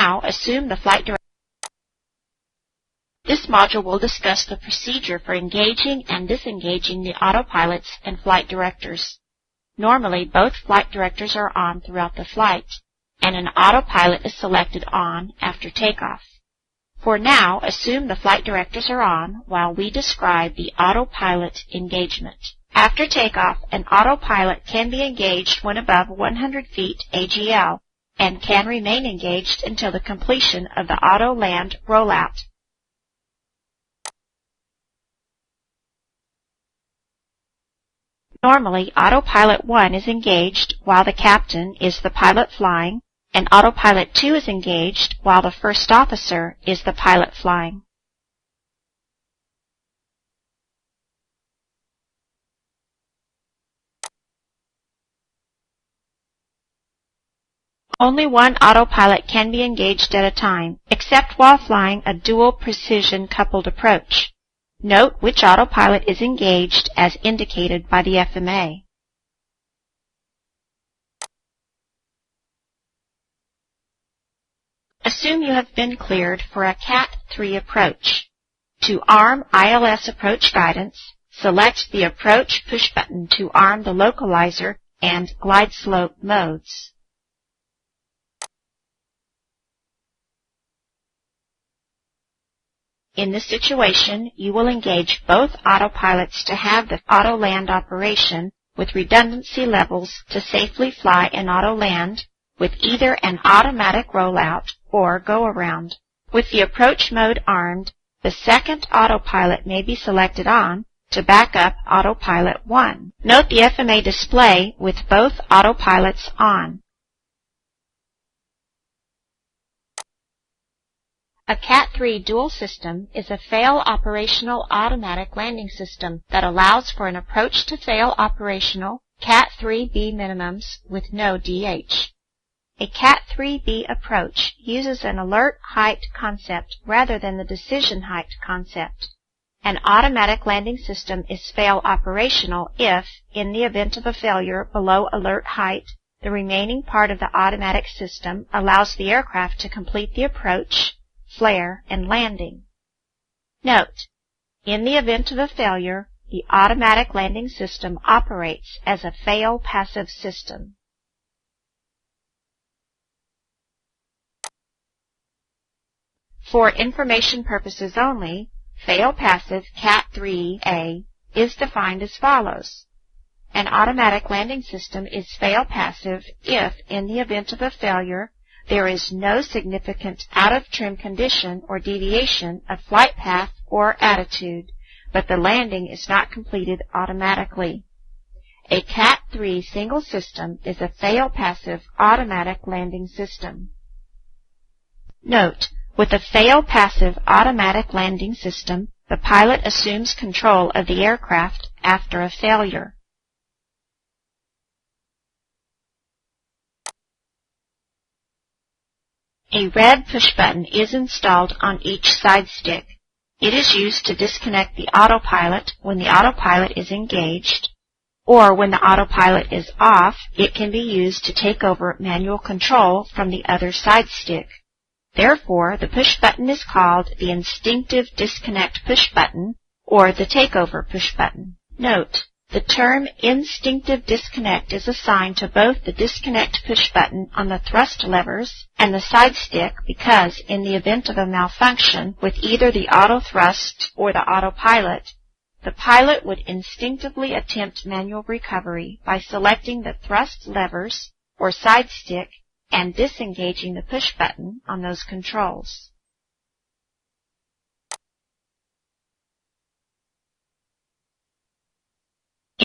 now, assume the flight director. This module will discuss the procedure for engaging and disengaging the autopilots and flight directors. Normally, both flight directors are on throughout the flight, and an autopilot is selected on after takeoff. For now, assume the flight directors are on while we describe the autopilot engagement. After takeoff, an autopilot can be engaged when above 100 feet AGL and can remain engaged until the completion of the auto-land rollout. Normally, Autopilot 1 is engaged while the captain is the pilot flying, and Autopilot 2 is engaged while the first officer is the pilot flying. Only one autopilot can be engaged at a time, except while flying a dual precision coupled approach. Note which autopilot is engaged as indicated by the FMA. Assume you have been cleared for a Cat 3 approach. To arm ILS approach guidance, select the Approach push button to arm the localizer and glide slope modes. In this situation, you will engage both autopilots to have the auto-land operation with redundancy levels to safely fly an auto-land with either an automatic rollout or go-around. With the approach mode armed, the second autopilot may be selected on to back up Autopilot 1. Note the FMA display with both autopilots on. A Cat 3 dual system is a fail-operational automatic landing system that allows for an approach-to-fail operational Cat 3B minimums with no DH. A Cat 3B approach uses an alert height concept rather than the decision height concept. An automatic landing system is fail-operational if, in the event of a failure below alert height, the remaining part of the automatic system allows the aircraft to complete the approach, flare, and landing. Note, in the event of a failure, the automatic landing system operates as a fail-passive system. For information purposes only, fail-passive Cat 3A is defined as follows. An automatic landing system is fail-passive if, in the event of a failure, there is no significant out-of-trim condition or deviation of flight path or attitude, but the landing is not completed automatically. A Cat 3 single system is a fail-passive automatic landing system. Note, with a fail-passive automatic landing system, the pilot assumes control of the aircraft after a failure. A red push button is installed on each side stick. It is used to disconnect the autopilot when the autopilot is engaged, or when the autopilot is off, it can be used to take over manual control from the other side stick. Therefore, the push button is called the instinctive disconnect push button or the takeover push button. Note, the term instinctive disconnect is assigned to both the disconnect push button on the thrust levers and the side stick because in the event of a malfunction with either the auto thrust or the autopilot, the pilot would instinctively attempt manual recovery by selecting the thrust levers or side stick and disengaging the push button on those controls.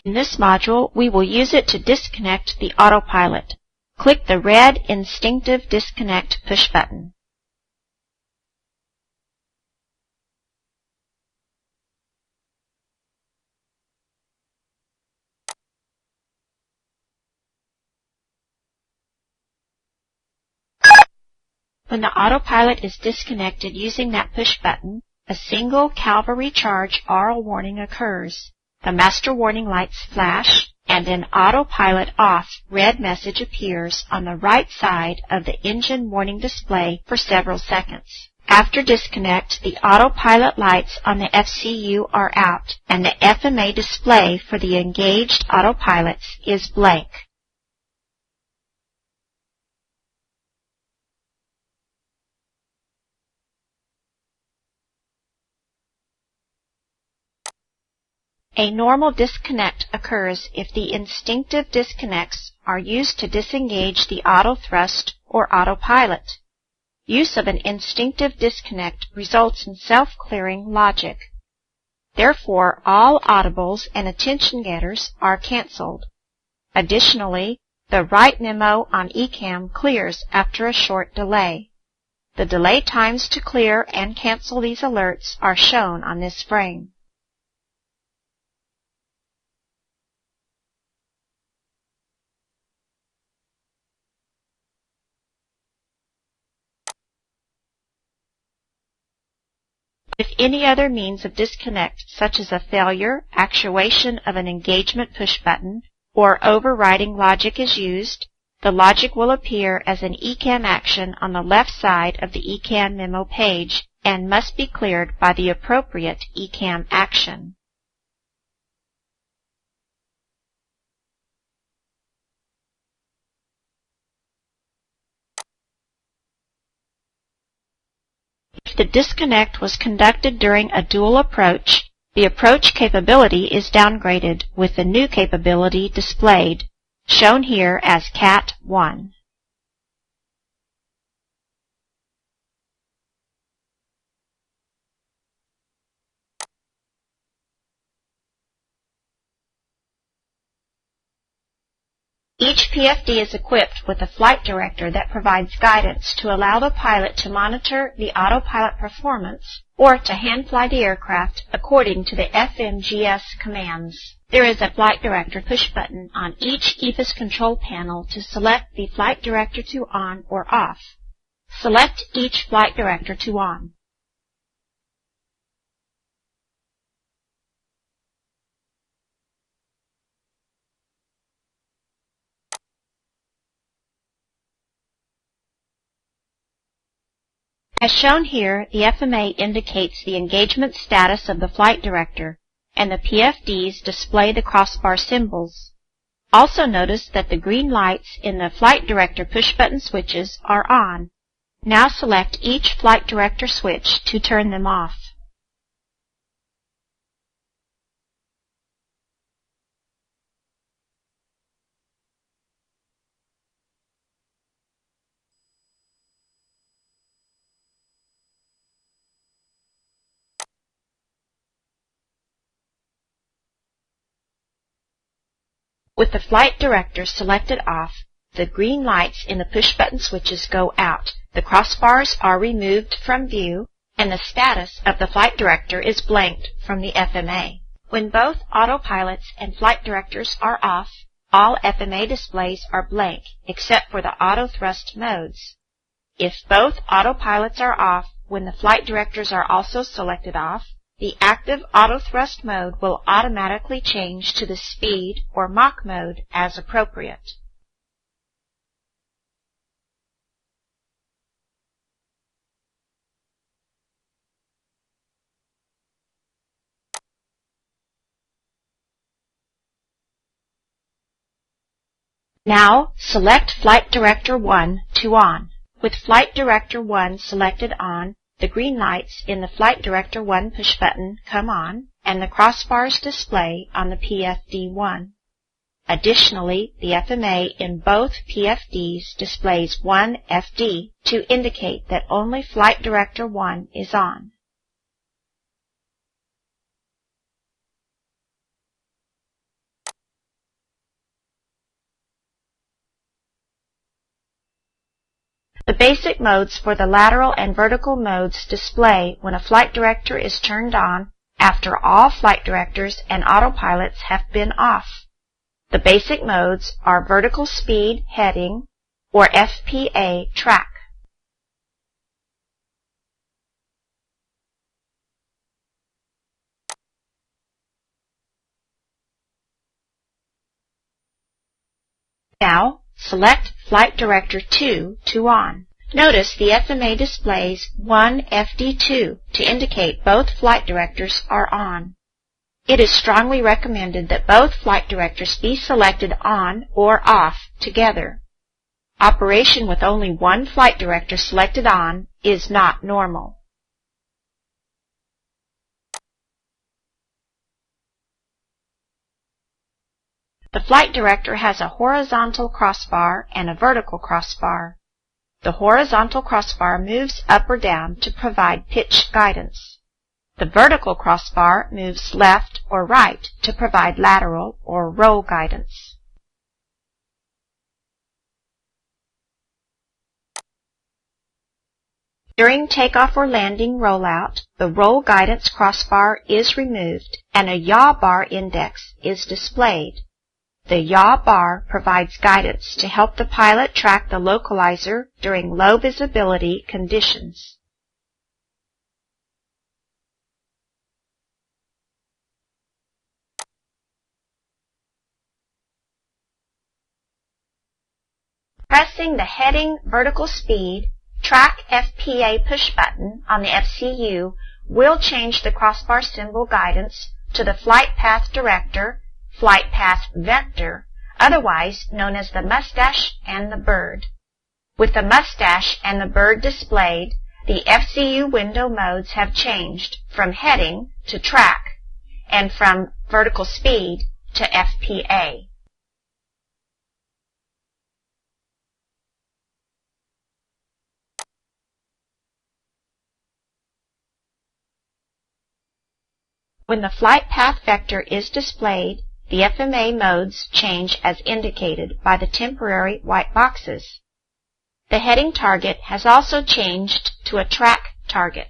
In this module, we will use it to disconnect the autopilot. Click the red Instinctive Disconnect push button. When the autopilot is disconnected using that push button, a single cavalry charge aural warning occurs. The master warning lights flash, and an autopilot off red message appears on the right side of the engine warning display for several seconds. After disconnect, the autopilot lights on the FCU are out, and the FMA display for the engaged autopilots is blank. A normal disconnect occurs if the instinctive disconnects are used to disengage the auto thrust or autopilot. Use of an instinctive disconnect results in self-clearing logic. Therefore, all audibles and attention getters are canceled. Additionally, the write memo on ECAM clears after a short delay. The delay times to clear and cancel these alerts are shown on this frame. If any other means of disconnect, such as a failure, actuation of an engagement push button, or overriding logic is used, the logic will appear as an ECAM action on the left side of the ECAM memo page and must be cleared by the appropriate ECAM action. If the disconnect was conducted during a dual approach, the approach capability is downgraded with the new capability displayed, shown here as CAT 1. Each PFD is equipped with a flight director that provides guidance to allow the pilot to monitor the autopilot performance or to hand fly the aircraft according to the FMGS commands. There is a flight director push button on each EFIS control panel to select the flight director to on or off. Select each flight director to on. As shown here, the FMA indicates the engagement status of the flight director, and the PFDs display the crossbar symbols. Also notice that the green lights in the flight director push button switches are on. Now select each flight director switch to turn them off. With the flight director selected off, the green lights in the push-button switches go out, the crossbars are removed from view, and the status of the flight director is blanked from the FMA. When both autopilots and flight directors are off, all FMA displays are blank except for the auto thrust modes. If both autopilots are off when the flight directors are also selected off, the active auto thrust mode will automatically change to the speed or Mach mode as appropriate. Now select Flight Director 1 to on. With Flight Director 1 selected on, the green lights in the Flight Director 1 push button come on, and the crossbars display on the PFD-1. Additionally, the FMA in both PFDs displays 1 FD to indicate that only Flight Director 1 is on. The basic modes for the lateral and vertical modes display when a flight director is turned on after all flight directors and autopilots have been off. The basic modes are vertical speed heading or FPA track. Now, select Flight Director 2 to On. Notice the FMA displays 1 FD2 to indicate both flight directors are on. It is strongly recommended that both flight directors be selected on or off together. Operation with only one flight director selected on is not normal. The flight director has a horizontal crossbar and a vertical crossbar. The horizontal crossbar moves up or down to provide pitch guidance. The vertical crossbar moves left or right to provide lateral or roll guidance. During takeoff or landing rollout, the roll guidance crossbar is removed and a yaw bar index is displayed. The yaw bar provides guidance to help the pilot track the localizer during low visibility conditions. Pressing the heading vertical speed track FPA push button on the FCU will change the crossbar symbol guidance to the flight path director, flight path vector, otherwise known as the mustache and the bird. With the mustache and the bird displayed, the FCU window modes have changed from heading to track and from vertical speed to FPA. When the flight path vector is displayed, the FMA modes change as indicated by the temporary white boxes. The heading target has also changed to a track target.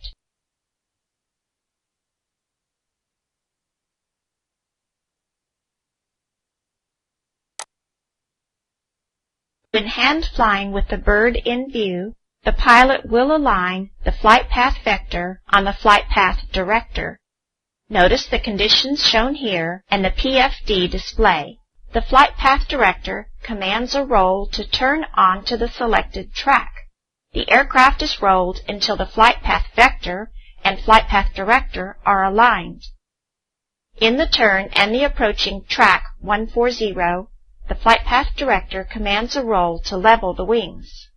When hand flying with the bird in view, the pilot will align the flight path vector on the flight path director. Notice the conditions shown here and the PFD display. The flight path director commands a roll to turn onto the selected track. The aircraft is rolled until the flight path vector and flight path director are aligned. In the turn and the approaching track 140, the flight path director commands a roll to level the wings.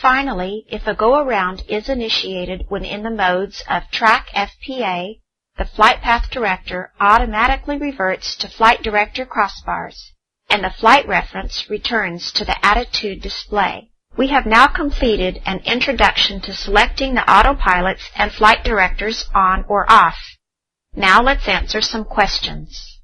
Finally, if a go-around is initiated when in the modes of track FPA, the flight path director automatically reverts to flight director crossbars, and the flight reference returns to the attitude display. We have now completed an introduction to selecting the autopilots and flight directors on or off. Now let's answer some questions.